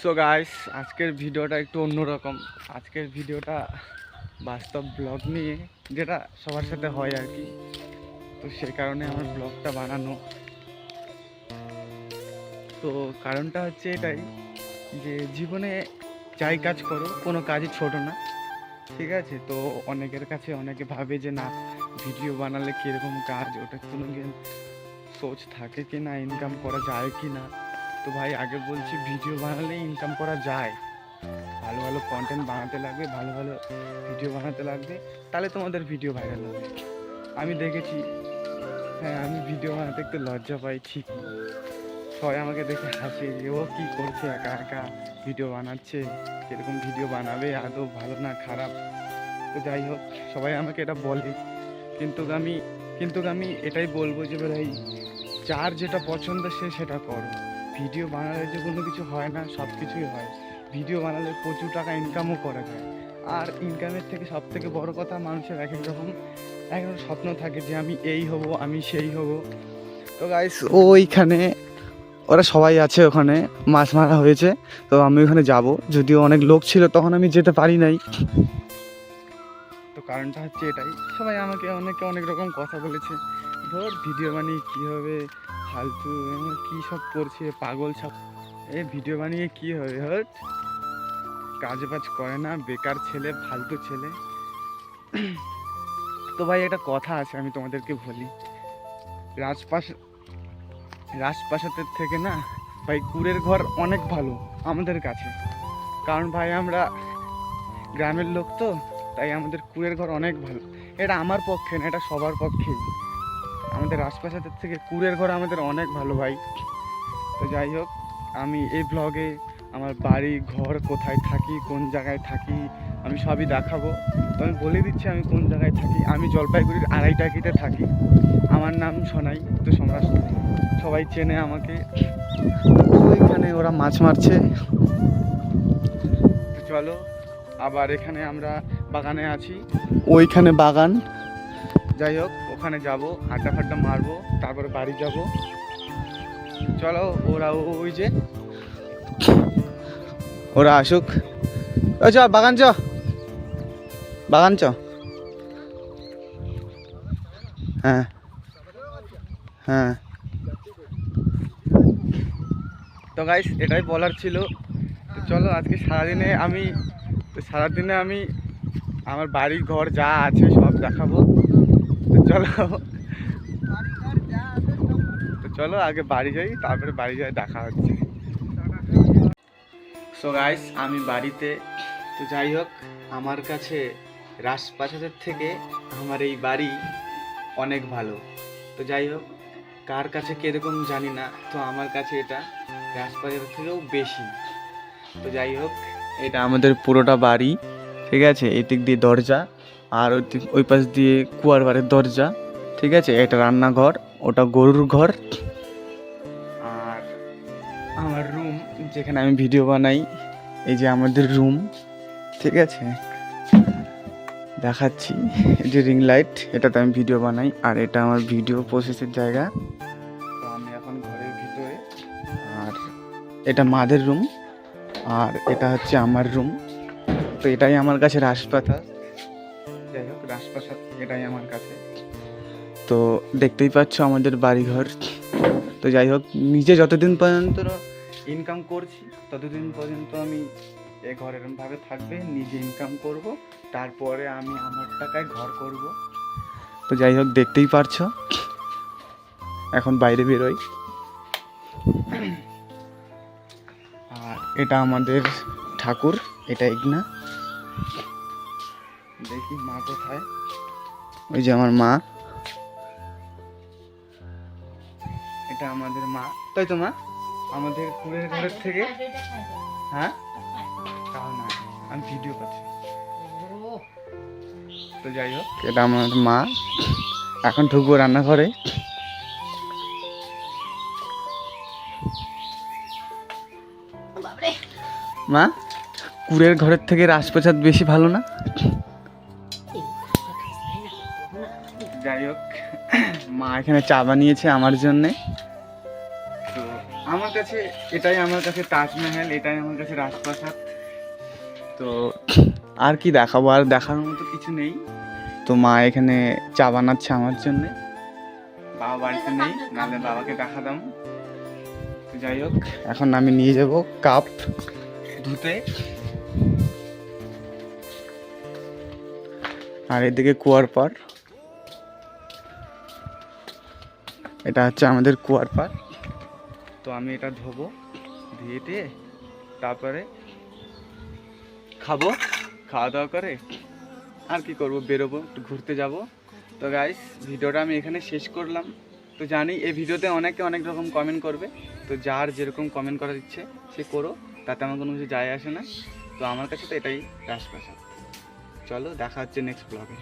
So guys, আজকের ভিডিওটা একটু অন্যরকম। আজকের ভিডিওটা বাস্তব ব্লগ নিয়ে, যেটা সবার সাথে হয় আর কি। তো সেই কারণে আমার ব্লগটা বানানো। তো কারণটা হচ্ছে এটাই যে জীবনে যাই কাজ করো, কোনো কাজই ছোট না, ঠিক আছে? তো অনেকের কাছে অনেকে ভাবে যে না, ভিডিও বানালে কীরকম কাজ, ওটা কোনো সোচ থাকে কি না, ইনকাম করা যায় কি না। তো ভাই আগে বলছি, ভিডিও বানালে ইনকাম করা যায়। ভালো ভালো কন্টেন্ট বানাতে লাগবে, ভালো ভালো ভিডিও বানাতে লাগবে, তাহলে তোমাদের ভিডিও ভাইরাল হবে। আমি দেখেছি, হ্যাঁ, আমি ভিডিও বানাতে একটু লজ্জা পাই ঠিকই। সবাই আমাকে দেখে হাসে যে ও কী করছে, একা একা ভিডিও বানাচ্ছে, কীরকম ভিডিও বানাবে, আদৌ ভালো না খারাপ। তো যাই হোক, সবাই আমাকে এটা বলে, কিন্তু আমি এটাই বলবো যে ভাই, যার যেটা পছন্দ সে সেটা করো। ভিডিও বানালে যে কোনো কিছু হয় না, সব কিছুই হয়। ভিডিও বানালে প্রচুর টাকা ইনকামও করা যায়। আর ইনকামের থেকে সব থেকে বড় কথা, মানুষের এক এক রকম স্বপ্ন থাকে যে আমি এই হব, আমি সেই হব। তো গাইস, ওইখানে ওরা সবাই আছে, ওখানে মাছ মারা হয়েছে। তো আমি ওখানে যাব, যদিও অনেক লোক ছিল, তখন আমি যেতে পারি নাই। তো কারণটা হচ্ছে এটাই, সবাই আমাকে অনেক রকম কথা বলেছে, ধর ভিডিও বানিয়ে কী হবে, ফালতু কী সব করছে, পাগল সব, ভিডিও বানিয়ে কী হবে, হট কাজ বাজ করে না, বেকার ছেলে, ফালতু ছেলে। তো ভাই একটা কথা আছে, আমি তোমাদেরকে বলি, রাজপ্রাসাদের থেকে না ভাই কুঁড়ের ঘর অনেক ভালো আমাদের কাছে। কারণ ভাই আমরা গ্রামের লোক, তো তাই আমাদের কুঁড়ের ঘর অনেক ভালো। এটা আমার পক্ষে না, এটা সবার পক্ষেই। আমাদের রাজপ্রাসাদের থেকে কুঁড়ের ঘর আমাদের অনেক ভালো ভাই। তো যাই হোক, আমি এই ব্লগে আমার বাড়ি ঘর, কোথায় থাকি, কোন জায়গায় থাকি, আমি সবই দেখাবো। তো আমি বলে দিচ্ছি আমি কোন জায়গায় থাকি। আমি জলপাইগুড়ির আড়াইটাকিতে থাকি। আমার নাম সোনাই। তো সবাই চেনে আমাকে। ওইখানে ওরা মাছ মারছে। তো চলো, আবার এখানে আমরা বাগানে আছি, ওইখানে বাগান। যাই হোক, ওখানে যাব, আড্ডা ফাড্ডা মারবো, তারপরে বাড়ি যাব। চলো, ওই যে ওরা আসুক। চ বাগান, বাগান চ। হ্যাঁ হ্যাঁ, তো গাইস এটাই বলার ছিল। তো চলো, আজকে সারাদিনে আমি আমার বাড়ি ঘর যা আছে সব দেখাবো। তো চলো আগে বাড়ি যাই, তারপরে বাড়ি যাই দেখা হচ্ছে। সো গাইস, আমি বাড়িতে। তো যাই হোক, আমার কাছে রাজপ্রাসাদের থেকে আমার এই বাড়ি অনেক ভালো। তো যাই হোক, কার কাছে কীরকম জানি না, তো আমার কাছে এটা রাজপ্রাসাদের থেকেও বেশি। তো যাই হোক, এটা আমাদের পুরোটা বাড়ি, ঠিক আছে? এই দিক দিয়ে দরজা, আর ওই পাশ দিয়ে কুয়ার বাড়ির দরজা, ঠিক আছে? এটা রান্নাঘর, ওটা গরুর ঘর, আর আমার রুম যেখানে আমি ভিডিও বানাই, এই যে আমাদের রুম, ঠিক আছে? দেখাচ্ছি, এই যে রিং লাইট, এটাতে আমি ভিডিও বানাই, আর এটা আমার ভিডিও প্রসেসের জায়গা। তো আমি এখন ঘরের ভিতরে, আর এটা মাদের রুম, আর এটা হচ্ছে আমার রুম। তো এটাই আমার কাছে রাজপ্রাসাদ। যাই হোক, রাজপ্রাসাদ এটাই আমার কাছে। তো দেখতেই পাচ্ছ আমাদের বাড়িঘর। তো যাই হোক, নিজে যতদিন পর্যন্ত ইনকাম করছি, ততদিন পর্যন্ত আমি এ ঘর এরমভাবে থাকবে, নিজে ইনকাম করব, তারপরে আমি আমার টাকায় ঘর করব। তো যাই হোক, দেখতেই পারছো, এখন বাইরে বেরোই। আর এটা আমাদের ঠাকুর, এটা ইগনা। দেখি মা কোথায়, ওই যে আমার মা, এটা আমাদের মা, তাই তো মা? আমাদের কুড়ের ঘরের থেকে, হ্যাঁ তাও না, আমি ভিডিও করছি। তো যাই হোক, এটা আমার মা। এখন ঢুকবো রান্নাঘরে। মা, কুড়ের ঘরের থেকে রাজপ্রাসাদ বেশি ভালো না? যাই হোক, মা এখানে চা বানিয়েছে আমার জন্যে। তো আমার কাছে কাছে এটাই আমার কাছে তাজমহল, এটাই আমার কাছে রাজপ্রাসাদ। তো আর কি দেখাবো, আর দেখার মতো কিছু নেই। তো মা এখানে চা বানাচ্ছে আমার জন্যে, বাবা বাড়িতে নেই, নাহলে বাবাকে দেখাতাম। তো যাই হোক, এখন আমি নিয়ে যাব কাপ ধুতে। আর এদিকে কুয়ার পার, এটা হচ্ছে আমাদের কুয়ার পার। তো আমি এটা ধোবো, ধুয়ে দিয়ে তারপরে খাবো, খাওয়া দাওয়া করে আর কি করবো, বেরোবো, একটু ঘুরতে যাব। তো গাইস, ভিডিওটা আমি এখানে শেষ করলাম। তো জানি এই ভিডিওতে অনেকে অনেক রকম কমেন্ট করবে, তো যার যেরকম কমেন্ট করার ইচ্ছে সে করো, তাতে আমার কোনো কিছু যায় আসে না। তো আমার কাছে তো এটাই রাজপ্রাসাদ। চলো, দেখা হচ্ছে নেক্সট ব্লগে।